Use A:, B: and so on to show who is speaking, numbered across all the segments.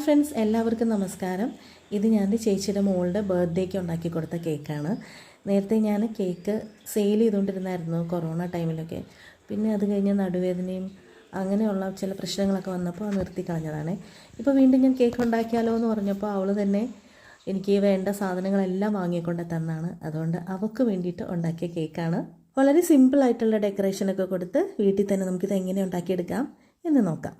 A: Friends, എല്ലാവർക്കും നമസ്കാരം. ഇത് ഞാൻ ചേച്ചിയുടെ മോളുടെ ബർത്ത്ഡേക്ക് ഉണ്ടാക്കി കൊടുത്ത കേക്കാണ്. നേരത്തെ ഞാൻ കേക്ക് സെയിൽ ചെയ്തുകൊണ്ടിരുന്നായിരുന്നു കൊറോണ ടൈമിലൊക്കെ. പിന്നെ അത് കഴിഞ്ഞ് നടുവേദനയും അങ്ങനെയുള്ള ചില പ്രശ്നങ്ങളൊക്കെ വന്നപ്പോൾ അത് നിർത്തി കളഞ്ഞതാണ്. ഇപ്പോൾ വീണ്ടും ഞാൻ കേക്ക് ഉണ്ടാക്കിയാലോ എന്ന് പറഞ്ഞപ്പോൾ അവൾ തന്നെ എനിക്ക് വേണ്ട സാധനങ്ങളെല്ലാം വാങ്ങിക്കൊണ്ട് തന്നാണ്. അതുകൊണ്ട് അവൾക്ക് വേണ്ടിയിട്ട് ഉണ്ടാക്കിയ കേക്കാണ്. വളരെ സിമ്പിളായിട്ടുള്ള ഡെക്കറേഷനൊക്കെ കൊടുത്ത് വീട്ടിൽ തന്നെ നമുക്കിത് എങ്ങനെ ഉണ്ടാക്കിയെടുക്കാം എന്ന് നോക്കാം.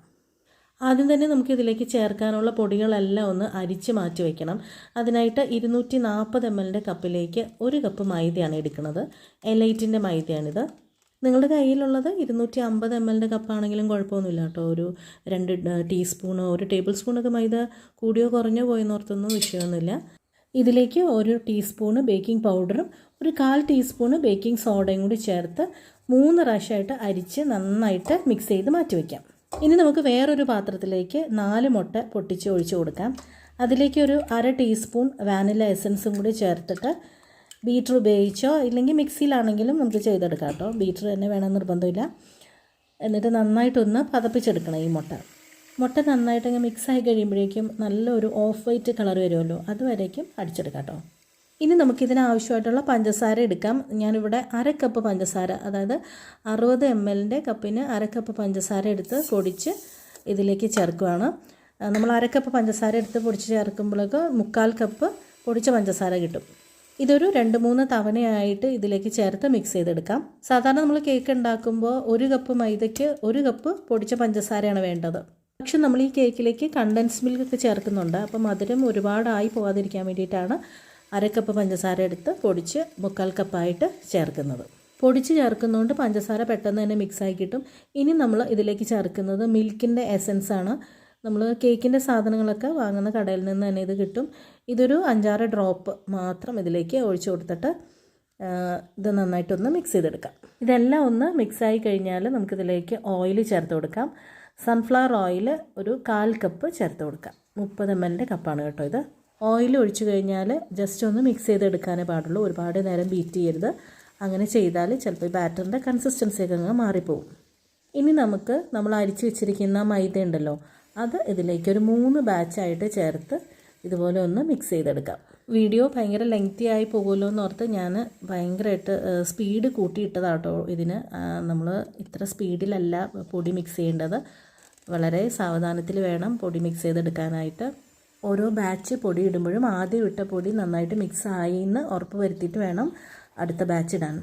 A: ആദ്യം തന്നെ നമുക്കിതിലേക്ക് ചേർക്കാനുള്ള പൊടികളെല്ലാം ഒന്ന് അരിച്ച് മാറ്റി വയ്ക്കണം. അതിനായിട്ട് 240 ml കപ്പിലേക്ക് 1 കപ്പ് മൈദയാണ് എടുക്കുന്നത്. എലൈറ്റിൻ്റെ മൈദയാണിത്. നിങ്ങളുടെ കയ്യിലുള്ളത് 250 ml കപ്പാണെങ്കിലും കുഴപ്പമൊന്നുമില്ല കേട്ടോ. ഒരു 2 ടീസ്പൂണോ 1 ടേബിൾ സ്പൂണൊക്കെ മൈദ കൂടിയോ കുറഞ്ഞോ പോയെന്നോർത്തൊന്നും വിഷയമൊന്നുമില്ല. ഇതിലേക്ക് 1 ടീസ്പൂണ് ബേക്കിംഗ് പൗഡറും 1/4 ടീസ്പൂണ് ബേക്കിംഗ് സോഡയും കൂടി ചേർത്ത് 3 പ്രാവശ്യമായിട്ട് അരിച്ച് നന്നായിട്ട് മിക്സ് ചെയ്ത് മാറ്റി വയ്ക്കാം. ഇനി നമുക്ക് വേറൊരു പാത്രത്തിലേക്ക് 4 മുട്ട പൊട്ടിച്ച് ഒഴിച്ചു കൊടുക്കാം. അതിലേക്ക് ഒരു 1/2 ടീസ്പൂൺ വാനില എസൻസും കൂടി ചേർത്തിട്ട് ബീറ്റർ ഉപയോഗിച്ചോ ഇല്ലെങ്കിൽ മിക്സിയിലാണെങ്കിലും നമുക്ക് ചെയ്തെടുക്കാം കേട്ടോ. ബീറ്റർ തന്നെ വേണമെന്ന് നിർബന്ധമില്ല. എന്നിട്ട് നന്നായിട്ടൊന്ന് പതപ്പിച്ചെടുക്കണം. ഈ മുട്ട നന്നായിട്ടങ്ങ് മിക്സായി കഴിയുമ്പോഴേക്കും നല്ലൊരു ഓഫ് വൈറ്റ് കളർ വരുമല്ലോ, അതുവരേക്കും അടിച്ചെടുക്കാം കേട്ടോ. ഇനി നമുക്കിതിന് ആവശ്യമായിട്ടുള്ള പഞ്ചസാര എടുക്കാം. ഞാനിവിടെ 1/2 കപ്പ് പഞ്ചസാര, അതായത് 60 ml കപ്പിന് 1/2 കപ്പ് പഞ്ചസാര എടുത്ത് പൊടിച്ച് ഇതിലേക്ക് ചേർക്കുകയാണ്. നമ്മൾ 1/2 കപ്പ് പഞ്ചസാര എടുത്ത് പൊടിച്ച് ചേർക്കുമ്പോഴേക്ക് 1/4 കപ്പ് പൊടിച്ച പഞ്ചസാര കിട്ടും. ഇതൊരു 2-3 തവണയായിട്ട് ഇതിലേക്ക് ചേർത്ത് മിക്സ് ചെയ്തെടുക്കാം. സാധാരണ നമ്മൾ കേക്ക് ഉണ്ടാക്കുമ്പോൾ 1 കപ്പ് മൈദയ്ക്ക് 1 കപ്പ് പൊടിച്ച പഞ്ചസാരയാണ് വേണ്ടത്. പക്ഷെ നമ്മൾ ഈ കേക്കിലേക്ക് കണ്ടൻസ് മിൽക്ക് ചേർക്കുന്നുണ്ട്. അപ്പോൾ മധുരം ഒരുപാടായി പോകാതിരിക്കാൻ വേണ്ടിയിട്ടാണ് 1/2 കപ്പ് പഞ്ചസാര എടുത്ത് പൊടിച്ച് 1/4 കപ്പായിട്ട് ചേർക്കുന്നത്. പൊടിച്ച് ചേർക്കുന്നതുകൊണ്ട് പഞ്ചസാര പെട്ടെന്ന് തന്നെ മിക്സായി കിട്ടും. ഇനി നമ്മൾ ഇതിലേക്ക് ചേർക്കുന്നത് മിൽക്കിൻ്റെ എസൻസ് ആണ്. നമ്മൾ കേക്കിൻ്റെ സാധനങ്ങളൊക്കെ വാങ്ങുന്ന കടയിൽ നിന്ന് തന്നെ ഇത് കിട്ടും. ഇതൊരു 5-6 ഡ്രോപ്പ് മാത്രം ഇതിലേക്ക് ഒഴിച്ചു കൊടുത്തിട്ട് ഇത് നന്നായിട്ടൊന്ന് മിക്സ് ചെയ്തെടുക്കാം. ഇതെല്ലാം ഒന്ന് മിക്സായി കഴിഞ്ഞാൽ നമുക്കിതിലേക്ക് ഓയിൽ ചേർത്ത് കൊടുക്കാം. സൺഫ്ലവർ ഓയിൽ ഒരു 1/4 കപ്പ് ചേർത്ത് കൊടുക്കാം. 30 ml കപ്പാണ് കേട്ടോ ഇത്. ഓയിൽ ഒഴിച്ചു കഴിഞ്ഞാൽ ജസ്റ്റ് ഒന്ന് മിക്സ് ചെയ്തെടുക്കാനേ പാടുള്ളൂ. ഒരുപാട് നേരം ബീറ്റ് ചെയ്യരുത്. അങ്ങനെ ചെയ്താൽ ചിലപ്പോൾ ഈ ബാറ്ററിൻ്റെ കൺസിസ്റ്റൻസിയൊക്കെ അങ്ങ് മാറിപ്പോവും. ഇനി നമ്മൾ അരിച്ച് വെച്ചിരിക്കുന്ന മൈദ ഉണ്ടല്ലോ, അത് ഇതിലേക്ക് ഒരു 3 ബാച്ചായിട്ട് ചേർത്ത് ഇതുപോലെ ഒന്ന് മിക്സ് ചെയ്തെടുക്കാം. വീഡിയോ ഭയങ്കര ലെങ്തി ആയി പോകുമല്ലോ എന്നോർത്ത് ഞാൻ ഭയങ്കരമായിട്ട് സ്പീഡ് കൂട്ടിയിട്ടതാട്ടോ. ഇതിന് നമ്മൾ ഇത്ര സ്പീഡിലല്ല പൊടി മിക്സ് ചെയ്യേണ്ടത്. വളരെ സാവധാനത്തിൽ വേണം പൊടി മിക്സ് ചെയ്തെടുക്കാനായിട്ട്. ഓരോ ബാച്ച് പൊടി ഇടുമ്പോഴും ആദ്യം ഇട്ട പൊടി നന്നായിട്ട് മിക്സ് ആയി എന്ന് ഉറപ്പ് വരുത്തിയിട്ട് വേണം അടുത്ത ബാച്ച് ഇടാൻ.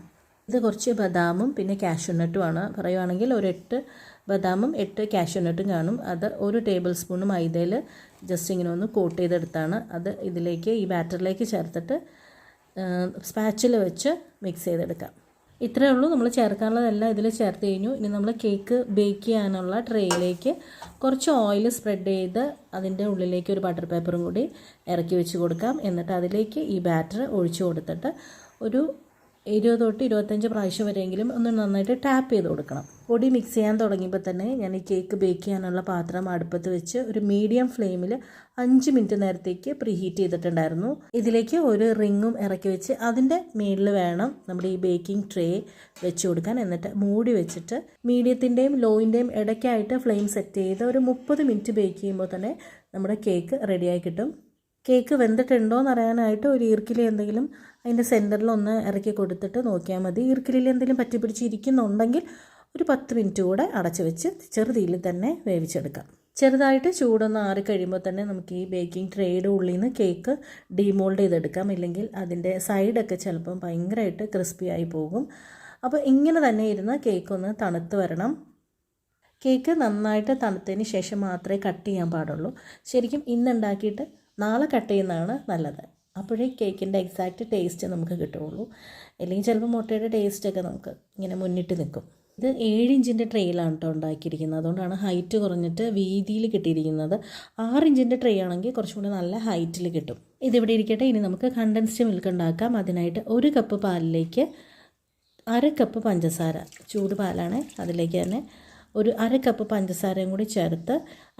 A: ഇത് കുറച്ച് ബദാമും പിന്നെ കാഷ്യൂനട്ടുമാണ്. പറയുവാണെങ്കിൽ ഒരു 8 ബദാമും 8 കാഷ്യൂനട്ടും കാണും. അത് 1 ടേബിൾ സ്പൂൺ മൈദയിൽ ജസ്റ്റ് ഇങ്ങനെ ഒന്ന് കോട്ട് ചെയ്തെടുത്താണ്. അത് ഇതിലേക്ക് ഈ ബാറ്ററിലേക്ക് ചേർത്തിട്ട് സ്പാച്ചിൽ വെച്ച് മിക്സ് ചെയ്തെടുക്കാം. ഇത്രയേ ഉള്ളൂ. നമ്മൾ ചേർക്കാനുള്ളതെല്ലാം ഇതിൽ ചേർത്ത് കഴിഞ്ഞു. ഇനി നമ്മൾ കേക്ക് ബേക്ക് ചെയ്യാനുള്ള ട്രേയിലേക്ക് കുറച്ച് ഓയിൽ സ്പ്രെഡ് ചെയ്ത് അതിൻ്റെ ഉള്ളിലേക്ക് ഒരു ബട്ടർ പേപ്പറും കൂടി ഇറക്കി വെച്ച് കൊടുക്കാം. എന്നിട്ട് അതിലേക്ക് ഈ ബാറ്റർ ഒഴിച്ചു കൊടുത്തിട്ട് ഒരു 20 തൊട്ട് 25 പ്രാവശ്യം വരെയെങ്കിലും ഒന്ന് നന്നായിട്ട് ടാപ്പ് ചെയ്ത് കൊടുക്കണം. പൊടി മിക്സ് ചെയ്യാൻ തുടങ്ങിയപ്പോൾ തന്നെ ഞാൻ ഈ കേക്ക് ബേക്ക് ചെയ്യാനുള്ള പാത്രം അടുപ്പത്ത് വെച്ച് ഒരു മീഡിയം ഫ്ലെയിമിൽ 5 മിനിറ്റ് നേരത്തേക്ക് പ്രീഹീറ്റ് ചെയ്തിട്ടുണ്ടായിരുന്നു. ഇതിലേക്ക് ഒരു റിങ്ങും ഇറക്കി വെച്ച് അതിൻ്റെ മേളിൽ വേണം നമ്മുടെ ഈ ബേക്കിംഗ് ട്രേ വെച്ച് കൊടുക്കാൻ. എന്നിട്ട് മൂടി വെച്ചിട്ട് മീഡിയത്തിൻ്റെയും ലോയിൻ്റെയും ഇടയ്ക്കായിട്ട് ഫ്ലെയിം സെറ്റ് ചെയ്ത് ഒരു 30 മിനിറ്റ് ബേക്ക് ചെയ്യുമ്പോൾ തന്നെ നമ്മുടെ കേക്ക് റെഡിയായി കിട്ടും. കേക്ക് വെന്തിട്ടുണ്ടോ എന്ന് അറിയാനായിട്ട് ഒരു ഈർക്കിലി എന്തെങ്കിലും അതിൻ്റെ സെൻറ്ററിലൊന്ന് ഇറക്കി കൊടുത്തിട്ട് നോക്കിയാൽ മതി. ഈർക്കിലിൽ എന്തെങ്കിലും പറ്റി പിടിച്ചിരിക്കുന്നുണ്ടെങ്കിൽ ഒരു 10 മിനിറ്റ് കൂടെ അടച്ചു വെച്ച് ചെറുതീയിൽ തന്നെ വേവിച്ചെടുക്കാം. ചെറുതായിട്ട് ചൂടൊന്ന് ആറിക്കഴിയുമ്പോൾ തന്നെ നമുക്ക് ഈ ബേക്കിംഗ് ട്രേയുടെ ഉള്ളിൽ നിന്ന് കേക്ക് ഡീമോൾഡ് ചെയ്തെടുക്കാം. ഇല്ലെങ്കിൽ അതിൻ്റെ സൈഡൊക്കെ ചിലപ്പം ഭയങ്കരമായിട്ട് ക്രിസ്പി ആയി പോകും. അപ്പോൾ ഇങ്ങനെ തന്നെ ഇരുന്ന് കേക്ക് ഒന്ന് തണുത്ത് വരണം. കേക്ക് നന്നായിട്ട് തണുത്തതിന് ശേഷം മാത്രമേ കട്ട് ചെയ്യാൻ പാടുള്ളൂ. ശരിക്കും ഇന്നുണ്ടാക്കിയിട്ട് നാളെ കട്ട് ചെയ്യുന്നതാണ് നല്ലത്. അപ്പോഴേ കേക്കിൻ്റെ എക്സാക്റ്റ് ടേസ്റ്റ് നമുക്ക് കിട്ടുകയുള്ളൂ. അല്ലെങ്കിൽ ചിലപ്പോൾ മുട്ടയുടെ ടേസ്റ്റൊക്കെ നമുക്ക് ഇങ്ങനെ മുന്നിട്ട് നിൽക്കും. ഇത് 7 ഇഞ്ചിൻ്റെ ട്രേയിലാണ് കേട്ടോ ഉണ്ടാക്കിയിരിക്കുന്നത്. അതുകൊണ്ടാണ് ഹൈറ്റ് കുറഞ്ഞിട്ട് വീതിയിൽ കിട്ടിയിരിക്കുന്നത്. 6 ഇഞ്ചിൻ്റെ ട്രേ ആണെങ്കിൽ കുറച്ചും കൂടി നല്ല ഹൈറ്റിൽ കിട്ടും. ഇതിവിടെ ഇരിക്കട്ടെ. ഇനി നമുക്ക് കണ്ടൻസ്ഡ് മിൽക്ക് ഉണ്ടാക്കാം. അതിനായിട്ട് 1 കപ്പ് പാലിലേക്ക് 1/2 കപ്പ് പഞ്ചസാര, ചൂട് പാലാണ്, അതിലേക്ക് തന്നെ ഒരു 1/2 കപ്പ് പഞ്ചസാരയും കൂടി ചേർത്ത്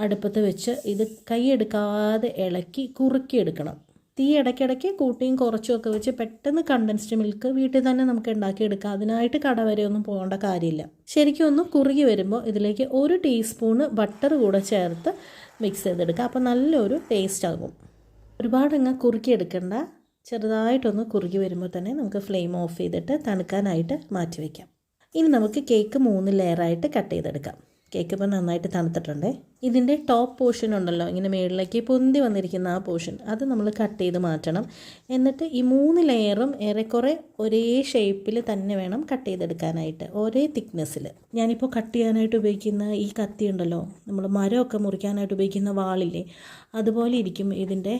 A: അടുപ്പത്ത് വെച്ച് ഇത് കൈയെടുക്കാതെ ഇളക്കി കുറുക്കിയെടുക്കണം. തീ ഇടയ്ക്കിടയ്ക്ക് കൂട്ടിയും കുറച്ചുമൊക്കെ വെച്ച് പെട്ടെന്ന് കണ്ടൻസ്ഡ് മിൽക്ക് വീട്ടിൽ തന്നെ നമുക്ക് ഉണ്ടാക്കിയെടുക്കാം. അതിനായിട്ട് കട വരെ ഒന്നും പോകേണ്ട കാര്യമില്ല. ശരിക്കും ഒന്ന് കുറുകി വരുമ്പോൾ ഇതിലേക്ക് 1 ടീസ്പൂണ് ബട്ടർ കൂടെ ചേർത്ത് മിക്സ് ചെയ്തെടുക്കുക. അപ്പോൾ നല്ലൊരു ടേസ്റ്റ് ആകും. ഒരുപാടങ്ങ് കുറുക്കിയെടുക്കണ്ട. ചെറുതായിട്ടൊന്ന് കുറുകി വരുമ്പോൾ തന്നെ നമുക്ക് ഫ്ലെയിം ഓഫ് ചെയ്തിട്ട് തണുക്കാനായിട്ട് മാറ്റി വയ്ക്കാം. ഇനി നമുക്ക് കേക്ക് 3 ലെയറായിട്ട് കട്ട് ചെയ്തെടുക്കാം. കേക്ക് ഇപ്പോൾ നന്നായിട്ട് തണുത്തിട്ടുണ്ട്. ഇതിൻ്റെ ടോപ്പ് പോർഷൻ ഉണ്ടല്ലോ, ഇങ്ങനെ മുകളിലേക്ക് പൊന്തി വന്നിരിക്കുന്ന ആ പോർഷൻ, അത് നമ്മൾ കട്ട് ചെയ്ത് മാറ്റണം. എന്നിട്ട് ഈ 3 ലെയറും ഏറെക്കുറെ ഒരേ ഷേപ്പിൽ തന്നെ വേണം കട്ട് ചെയ്തെടുക്കാനായിട്ട്, ഒരേ തിക്നെസ്സിൽ. ഞാനിപ്പോൾ കട്ട് ചെയ്യാനായിട്ട് ഉപയോഗിക്കുന്ന ഈ കത്തി ഉണ്ടല്ലോ, നമ്മൾ മരമൊക്കെ മുറിക്കാനായിട്ട് ഉപയോഗിക്കുന്ന വാളില്ലേ, അതുപോലെ ഇരിക്കും ഇതിൻ്റെ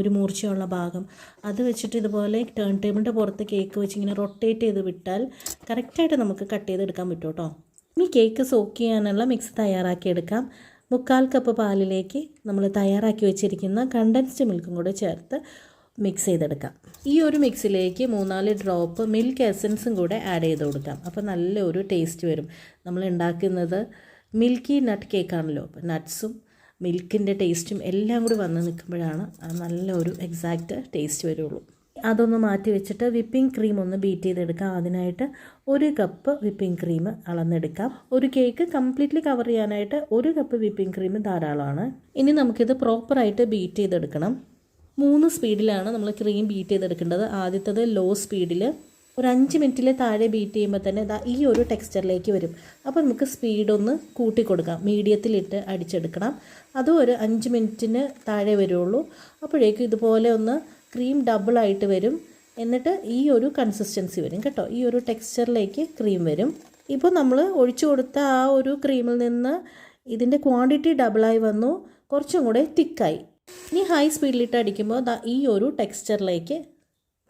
A: ഒരു മൂർച്ചയുള്ള ഭാഗം. അത് വെച്ചിട്ട് ഇതുപോലെ ടേൺ ടേബിളിൻ്റെ പുറത്ത് കേക്ക് വെച്ച് ഇങ്ങനെ റൊട്ടേറ്റ് ചെയ്ത് വിട്ടാൽ കറക്റ്റായിട്ട് നമുക്ക് കട്ട് ചെയ്തെടുക്കാൻ പറ്റും കേട്ടോ. ഇനി കേക്ക് സോക്ക് ചെയ്യാനുള്ള മിക്സ് തയ്യാറാക്കിയെടുക്കാം. 3/4 കപ്പ് പാലിലേക്ക് നമ്മൾ തയ്യാറാക്കി വെച്ചിരിക്കുന്ന കണ്ടൻസ്ഡ് മിൽക്കും കൂടെ ചേർത്ത് മിക്സ് ചെയ്തെടുക്കാം. ഈ ഒരു മിക്സിലേക്ക് 3-4 ഡ്രോപ്പ് മിൽക്ക് എസൻസും കൂടെ ആഡ് ചെയ്ത് കൊടുക്കാം. അപ്പോൾ നല്ലൊരു ടേസ്റ്റ് വരും. നമ്മൾ ഉണ്ടാക്കുന്നത് മിൽക്കി നട്ട് കേക്കാണല്ലോ, അപ്പോൾ നട്ട്സും മിൽക്കിൻ്റെ ടേസ്റ്റും എല്ലാം കൂടി വന്ന് നിൽക്കുമ്പോഴാണ് നല്ലൊരു എക്സാക്റ്റ് ടേസ്റ്റ് വരുള്ളൂ. അതൊന്ന് മാറ്റി വെച്ചിട്ട് വിപ്പിംഗ് ക്രീം ഒന്ന് ബീറ്റ് ചെയ്തെടുക്കാം. അതിനായിട്ട് 1 കപ്പ് വിപ്പിംഗ് ക്രീം അളന്നെടുക്കാം. ഒരു കേക്ക് കംപ്ലീറ്റ്ലി കവർ ചെയ്യാനായിട്ട് 1 കപ്പ് വിപ്പിംഗ് ക്രീം ധാരാളമാണ്. ഇനി നമുക്കിത് പ്രോപ്പറായിട്ട് ബീറ്റ് ചെയ്തെടുക്കണം. 3 സ്പീഡിലാണ് നമ്മൾ ക്രീം ബീറ്റ് ചെയ്തെടുക്കേണ്ടത്. ആദ്യത്തേത് ലോ സ്പീഡിൽ ഒരു 5 മിനിറ്റിൽ താഴെ ബീറ്റ് ചെയ്യുമ്പോൾ തന്നെ ഈ ഒരു ടെക്സ്ചറിലേക്ക് വരും. അപ്പോൾ നമുക്ക് സ്പീഡൊന്ന് കൂട്ടി കൊടുക്കാം. മീഡിയത്തിലിട്ട് അടിച്ചെടുക്കണം. അതും ഒരു 5 മിനിറ്റിന് താഴെ വരുള്ളൂ. അപ്പോഴേക്കും ഇതുപോലെ ഒന്ന് ക്രീം ഡബിളായിട്ട് വരും. എന്നിട്ട് ഈ ഒരു കൺസിസ്റ്റൻസി വരും കേട്ടോ. ഈ ഒരു ടെക്സ്ചറിലേക്ക് ക്രീം വരും. ഇപ്പോൾ നമ്മൾ ഒഴിച്ചു കൊടുത്ത ആ ഒരു ക്രീമിൽ നിന്ന് ഇതിൻ്റെ ക്വാണ്ടിറ്റി ഡബിളായി വന്നു, കുറച്ചും കൂടെ തിക്കായി. ഇനി ഹൈ സ്പീഡിലിട്ട് അടിക്കുമ്പോൾ ഈ ഒരു ടെക്സ്ചറിലേക്ക്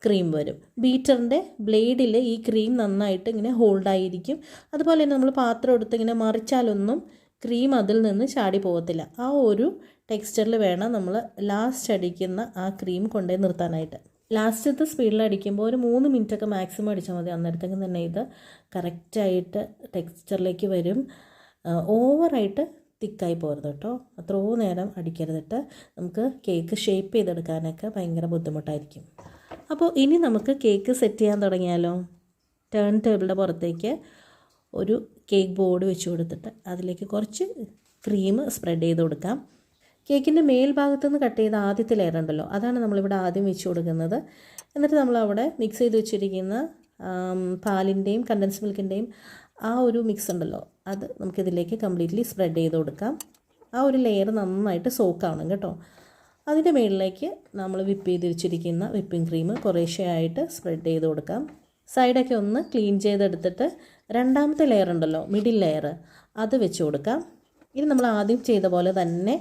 A: ക്രീം വരും. ബീറ്ററിൻ്റെ ബ്ലേഡിൽ ഈ ക്രീം നന്നായിട്ട് ഇങ്ങനെ ഹോൾഡായിരിക്കും. അതുപോലെ തന്നെ നമ്മൾ പാത്രം എടുത്ത് ഇങ്ങനെ മറിച്ചാലൊന്നും ക്രീം അതിൽ നിന്ന് ചാടി പോകത്തില്ല. ആ ഒരു ടെക്സ്ചറിൽ വേണം നമ്മൾ ലാസ്റ്റ് അടിക്കുന്ന ആ ക്രീം കൊണ്ടുപോയി നിർത്താനായിട്ട്. ലാസ്റ്റത്തെ സ്പീഡിൽ അടിക്കുമ്പോൾ ഒരു 3 മിനിറ്റൊക്കെ മാക്സിമം അടിച്ചാൽ മതി. അന്നേരത്തേക്കും തന്നെ ഇത് കറക്റ്റായിട്ട് ടെക്സ്ചറിലേക്ക് വരും. ഓവറായിട്ട് തിക്കായി പോകരുത് കേട്ടോ, അത്രയോ നേരം അടിക്കരുതിട്ട്. നമുക്ക് കേക്ക് ഷേപ്പ് ചെയ്തെടുക്കാനൊക്കെ ഭയങ്കര ബുദ്ധിമുട്ടായിരിക്കും. അപ്പോൾ ഇനി നമുക്ക് കേക്ക് സെറ്റ് ചെയ്യാൻ തുടങ്ങിയാലോ. ടേൺ ടേബിളിൻ്റെ പുറത്തേക്ക് ഒരു കേക്ക് ബോർഡ് വെച്ച് കൊടുത്തിട്ട് അതിലേക്ക് കുറച്ച് ക്രീം സ്പ്രെഡ് ചെയ്ത് കൊടുക്കാം. കേക്കിൻ്റെ മേൽഭാഗത്തു നിന്ന് കട്ട് ചെയ്ത ആദ്യത്തെ ലെയർ ഉണ്ടല്ലോ, അതാണ് നമ്മളിവിടെ ആദ്യം വെച്ച് കൊടുക്കുന്നത്. എന്നിട്ട് നമ്മളവിടെ മിക്സ് ചെയ്ത് വെച്ചിരിക്കുന്ന പാലിൻ്റെയും കണ്ടൻസ് മിൽക്കിൻ്റെയും ആ ഒരു മിക്സ് ഉണ്ടല്ലോ, അത് നമുക്കിതിലേക്ക് കംപ്ലീറ്റ്ലി സ്പ്രെഡ് ചെയ്ത് കൊടുക്കാം. ആ ഒരു ലെയർ നന്നായിട്ട് സോക്കാവണം കേട്ടോ. അതിൻ്റെ മുകളിലേക്ക് നമ്മൾ വിപ്പ് ചെയ്ത് വെച്ചിരിക്കുന്ന വിപ്പിംഗ് ക്രീം കുറേശ്ശെയായിട്ട് സ്പ്രെഡ് ചെയ്ത് കൊടുക്കാം. സൈഡൊക്കെ ഒന്ന് ക്ലീൻ ചെയ്തെടുത്തിട്ട് രണ്ടാമത്തെ ലെയർ ഉണ്ടല്ലോ, മിഡിൽ ലെയർ, അത് വെച്ച് കൊടുക്കാം. ഇനി നമ്മൾ ആദ്യം ചെയ്ത പോലെ തന്നെ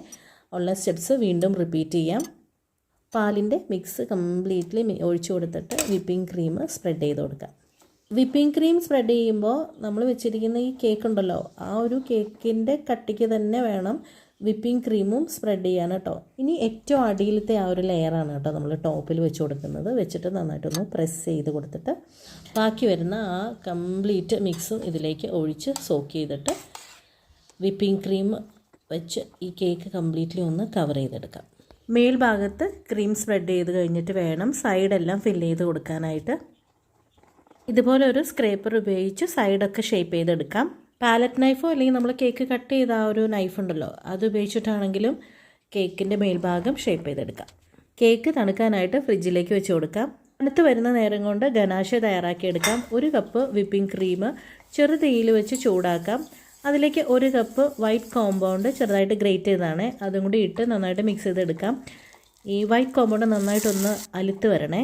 A: ഉള്ള സ്റ്റെപ്സ് വീണ്ടും റിപ്പീറ്റ് ചെയ്യാം. പാലിൻ്റെ മിക്സ് കംപ്ലീറ്റ്ലി ഒഴിച്ചു കൊടുത്തിട്ട് വിപ്പിംഗ് ക്രീം സ്പ്രെഡ് ചെയ്ത് കൊടുക്കാം. വിപ്പിംഗ് ക്രീം സ്പ്രെഡ് ചെയ്യുമ്പോൾ നമ്മൾ വെച്ചിരിക്കുന്ന ഈ കേക്ക് ഉണ്ടല്ലോ, ആ ഒരു കേക്കിൻ്റെ കട്ടിക്ക് തന്നെ വേണം വിപ്പിംഗ് ക്രീമും സ്പ്രെഡ് ചെയ്യാൻ കേട്ടോ. ഇനി ഏറ്റവും അടിയിലത്തെ ആ ഒരു ലെയറാണ് കേട്ടോ നമ്മൾ ടോപ്പിൽ വെച്ച് കൊടുക്കുന്നത്. വെച്ചിട്ട് നന്നായിട്ടൊന്ന് പ്രസ് ചെയ്ത് കൊടുത്തിട്ട് ബാക്കി വരുന്ന ആ കംപ്ലീറ്റ് മിക്സും ഇതിലേക്ക് ഒഴിച്ച് സോക്ക് ചെയ്തിട്ട് വിപ്പിംഗ് ക്രീം വെച്ച് ഈ കേക്ക് കംപ്ലീറ്റ്ലി ഒന്ന് കവർ ചെയ്തെടുക്കാം. മേൽഭാഗത്ത് ക്രീം സ്പ്രെഡ് ചെയ്ത് കഴിഞ്ഞിട്ട് വേണം സൈഡെല്ലാം ഫില്ല് ചെയ്ത് കൊടുക്കാനായിട്ട്. ഇതുപോലെ ഒരു സ്ക്രേപ്പർ ഉപയോഗിച്ച് സൈഡൊക്കെ ഷേപ്പ് ചെയ്തെടുക്കാം. പാലറ്റ് നൈഫോ അല്ലെങ്കിൽ നമ്മൾ കേക്ക് കട്ട് ചെയ്ത ആ ഒരു നൈഫ് ഉണ്ടല്ലോ, അത് ഉപയോഗിച്ചിട്ടാണെങ്കിലും കേക്കിൻ്റെ മേൽഭാഗം ഷേപ്പ് ചെയ്തെടുക്കാം. കേക്ക് തണുക്കാനായിട്ട് ഫ്രിഡ്ജിലേക്ക് വെച്ച് കൊടുക്കാം. തണുത്ത് വരുന്ന നേരം കൊണ്ട് ഗനാഷ് തയ്യാറാക്കിയെടുക്കാം. 1 കപ്പ് വിപ്പിംഗ് ക്രീം ചെറു തീയിൽ വെച്ച് ചൂടാക്കാം. അതിലേക്ക് 1 കപ്പ് വൈറ്റ് കോമ്പൗണ്ട് ചെറുതായിട്ട് ഗ്രേറ്റ് ചെയ്തതാണ്, അതും കൂടി ഇട്ട് നന്നായിട്ട് മിക്സ് ചെയ്തെടുക്കാം. ഈ വൈറ്റ് കോമ്പൗണ്ട് നന്നായിട്ടൊന്ന് അലുത്ത് വരണേ.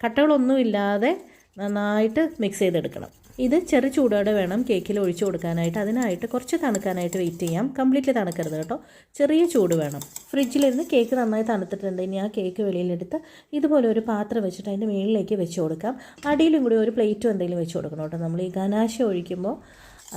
A: കട്ടകളൊന്നും ഇല്ലാതെ നന്നായിട്ട് മിക്സ് ചെയ്തെടുക്കണം. ഇത് ചെറു ചൂടോടെ വേണം കേക്കിൽ ഒഴിച്ചു കൊടുക്കാനായിട്ട്. അതിനായിട്ട് കുറച്ച് തണുക്കാനായിട്ട് വെയിറ്റ് ചെയ്യാം. കംപ്ലീറ്റ്ലി തണുക്കരുത് കേട്ടോ, ചെറിയ ചൂട് വേണം. ഫ്രിഡ്ജിലിരുന്ന് കേക്ക് നന്നായി തണുത്തിട്ടുണ്ട്. ഇനി ആ കേക്ക് വെളിയിലെടുത്ത് ഇതുപോലെ ഒരു പാത്രം വെച്ചിട്ട് അതിൻ്റെ മുകളിലേക്ക് വെച്ച് കൊടുക്കാം. അടിയിലും കൂടി ഒരു പ്ലേറ്റും എന്തെങ്കിലും വെച്ച് കൊടുക്കണം കേട്ടോ. നമ്മൾ ഈ ഗനാശ ഒഴിക്കുമ്പോൾ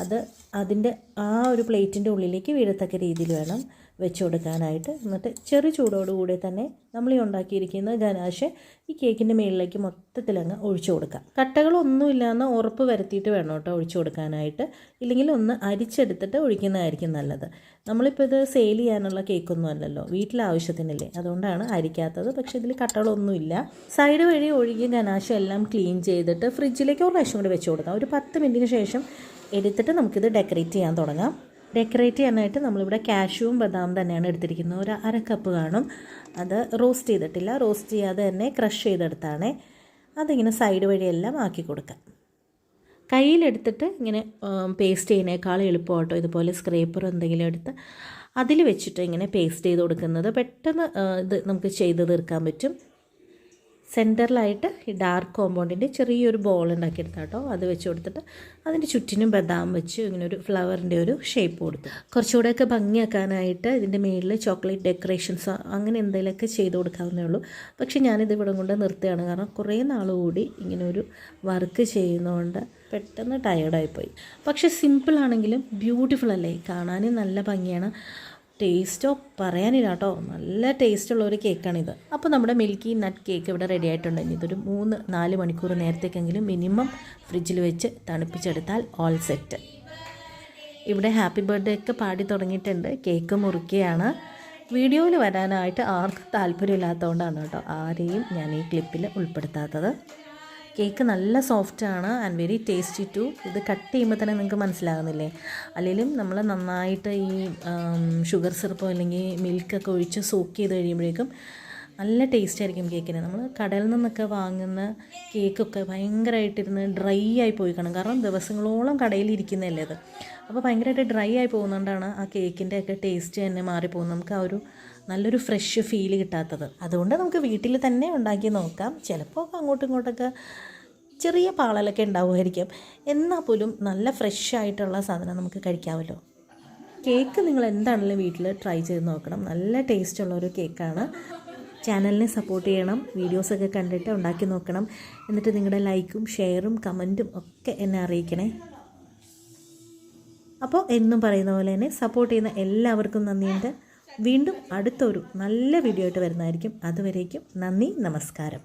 A: അത് അതിൻ്റെ ആ ഒരു പ്ലേറ്റിൻ്റെ ഉള്ളിലേക്ക് വീഴത്തക്ക രീതിയിൽ വേണം വെച്ച് കൊടുക്കാനായിട്ട്. എന്നിട്ട് ചെറു ചൂടോടുകൂടി തന്നെ നമ്മൾ ഈ ഉണ്ടാക്കിയിരിക്കുന്ന ഗനാശ് ഈ കേക്കിൻ്റെ മുകളിലേക്ക് മൊത്തത്തിലങ്ങ് ഒഴിച്ചു കൊടുക്കാം. കട്ടകളൊന്നുമില്ലാന്ന് ഉറപ്പ് വരുത്തിയിട്ട് വേണം കേട്ടോ ഒഴിച്ചു കൊടുക്കാനായിട്ട്. ഇല്ലെങ്കിൽ ഒന്ന് അരിച്ചെടുത്തിട്ട് ഒഴിക്കുന്നതായിരിക്കും നല്ലത്. നമ്മളിപ്പോൾ ഇത് സെയിൽ ചെയ്യാനുള്ള കേക്കൊന്നും അല്ലല്ലോ, വീട്ടിലെ ആവശ്യത്തിനല്ലേ, അതുകൊണ്ടാണ് അരിക്കാത്തത്. പക്ഷേ ഇതിൽ കട്ടകളൊന്നുമില്ല. സൈഡ് വഴി ഒഴുകിയ ഗനാശ് എല്ലാം ക്ലീൻ ചെയ്തിട്ട് ഫ്രിഡ്ജിലേക്ക് ഒരു പ്രാവശ്യം കൂടി വെച്ച് കൊടുക്കാം. ഒരു 10 മിനിറ്റിന് ശേഷം എടുത്തിട്ട് നമുക്കിത് ഡെക്കറേറ്റ് ചെയ്യാൻ തുടങ്ങാം. ഡെക്കറേറ്റ് ചെയ്യാനായിട്ട് നമ്മളിവിടെ കാഷ്യൂവും ബദാം തന്നെയാണ് എടുത്തിരിക്കുന്നത്. ഒരു 1/2 കപ്പ് കാണും. അത് റോസ്റ്റ് ചെയ്തിട്ടില്ല, റോസ്റ്റ് ചെയ്യാതെ തന്നെ ക്രഷ് ചെയ്തെടുത്താണ്. അതിങ്ങനെ സൈഡ് വഴിയെല്ലാം ആക്കി കൊടുക്കാം. കയ്യിലെടുത്തിട്ട് ഇങ്ങനെ പേസ്റ്റ് ചെയ്യുന്നതിനേക്കാൾ എളുപ്പമാട്ടോ ഇതുപോലെ സ്ക്രേപ്പർ എന്തെങ്കിലും എടുത്ത് അതിൽ വെച്ചിട്ട് ഇങ്ങനെ പേസ്റ്റ് ചെയ്ത് കൊടുക്കുന്നത്. പെട്ടെന്ന് ഇത് നമുക്ക് ചെയ്ത് തീർക്കാൻ പറ്റും. സെൻറ്ററിലായിട്ട് ഈ ഡാർക്ക് കോമ്പൗണ്ടിൻ്റെ ചെറിയൊരു ബോൾ ഉണ്ടാക്കിയെടുത്താൽ കേട്ടോ, അത് വെച്ച് കൊടുത്തിട്ട് അതിൻ്റെ ചുറ്റിനും ബദാം വെച്ച് ഇങ്ങനെ ഒരു ഫ്ലവറിൻ്റെ ഒരു ഷേപ്പ് കൊടുത്തു. കുറച്ചുകൂടെയൊക്കെ ഭംഗിയാക്കാനായിട്ട് ഇതിൻ്റെ മുകളിൽ ചോക്ലേറ്റ് ഡെക്കറേഷൻസ് അങ്ങനെ എന്തെങ്കിലുമൊക്കെ ചെയ്ത് കൊടുക്കാവുന്നേ ഉള്ളൂ. പക്ഷേ ഞാനിത് ഇവിടെ കൊണ്ട് നിർത്തുകയാണ്. കാരണം കുറേ നാൾ കൂടി ഇങ്ങനെ ഒരു വർക്ക് ചെയ്യുന്നതുകൊണ്ട് പെട്ടെന്ന് ടയേർഡായിപ്പോയി. പക്ഷേ സിമ്പിളാണെങ്കിലും ബ്യൂട്ടിഫുൾ അല്ലേ, കാണാനും നല്ല ഭംഗിയാണ്. ടേസ്റ്റോ പറയാനില്ല കേട്ടോ, നല്ല ടേസ്റ്റുള്ള ഒരു കേക്കാണിത്. അപ്പോൾ നമ്മുടെ മിൽക്കി നട്ട് കേക്ക് ഇവിടെ റെഡി ആയിട്ടുണ്ട്. ഇനി ഇതൊരു 3-4 മണിക്കൂർ നേരത്തേക്കെങ്കിലും മിനിമം ഫ്രിഡ്ജിൽ വെച്ച് തണുപ്പിച്ചെടുത്താൽ ഓൾ സെറ്റ്. ഇവിടെ ഹാപ്പി ബർത്ത്ഡേ ഒക്കെ പാടി തുടങ്ങിയിട്ടുണ്ട്. കേക്ക് മുറിക്കുകയാണ്. വീഡിയോയിൽ വരാനായിട്ട് ആർക്കും താല്പര്യമില്ലാത്തതുകൊണ്ടാണ് കേട്ടോ ആരെയും ഞാൻ ഈ ക്ലിപ്പിൽ ഉൾപ്പെടുത്താത്തത്. കേക്ക് നല്ല സോഫ്റ്റാണ് ആൻഡ് വെരി ടേസ്റ്റി ടു. ഇത് കട്ട് ചെയ്യുമ്പോൾ തന്നെ നിങ്ങൾക്ക് മനസ്സിലാകുന്നില്ലേ. അല്ലെങ്കിലും നമ്മൾ നന്നായിട്ട് ഈ ഷുഗർ സിറപ്പോ അല്ലെങ്കിൽ മിൽക്കൊക്കെ ഒഴിച്ച് സോക്ക് ചെയ്ത് കഴിയുമ്പോഴേക്കും നല്ല ടേസ്റ്റ് ആയിരിക്കും കേക്കിന്. നമ്മൾ കടയിൽ നിന്നൊക്കെ വാങ്ങുന്ന കേക്കൊക്കെ ഭയങ്കരമായിട്ടിരുന്ന് ഡ്രൈ ആയി പോയി കാണും. കാരണം ദിവസങ്ങളോളം കടയിൽ ഇരിക്കുന്നതല്ലേ അത്. അപ്പോൾ ഭയങ്കരമായിട്ട് ഡ്രൈ ആയി പോകുന്നതുകൊണ്ടാണ് ആ കേക്കിൻ്റെ ഒക്കെ ടേസ്റ്റ് തന്നെ മാറിപ്പോകും. നമുക്ക് ആ ഒരു നല്ലൊരു ഫ്രഷ് ഫീൽ കിട്ടാത്തത്. അതുകൊണ്ട് നമുക്ക് വീട്ടിൽ തന്നെ ഉണ്ടാക്കി നോക്കാം. ചിലപ്പോൾ അങ്ങോട്ടും ഇങ്ങോട്ടൊക്കെ ചെറിയ പാളലൊക്കെ ഉണ്ടാവുമായിരിക്കും. എന്നാൽ പോലും നല്ല ഫ്രഷ് ആയിട്ടുള്ള സാധനം നമുക്ക് കഴിക്കാമല്ലോ. കേക്ക് നിങ്ങൾ എന്താണെങ്കിലും വീട്ടിൽ ട്രൈ ചെയ്ത് നോക്കണം. നല്ല ടേസ്റ്റുള്ളൊരു കേക്കാണ്. ചാനലിനെ സപ്പോർട്ട് ചെയ്യണം. വീഡിയോസൊക്കെ കണ്ടിട്ട് ഉണ്ടാക്കി നോക്കണം. എന്നിട്ട് നിങ്ങളുടെ ലൈക്കും ഷെയറും കമൻറ്റും ഒക്കെ എന്നെ അറിയിക്കണേ. അപ്പോൾ എന്നും പറയുന്ന പോലെ തന്നെ സപ്പോർട്ട് ചെയ്യുന്ന എല്ലാവർക്കും നന്ദിയുണ്ട്. വീണ്ടും അടുത്തൊരു നല്ല വീഡിയോ ആയിട്ട് വരുന്നതായിരിക്കും. അതുവരേക്കും നന്ദി, നമസ്കാരം.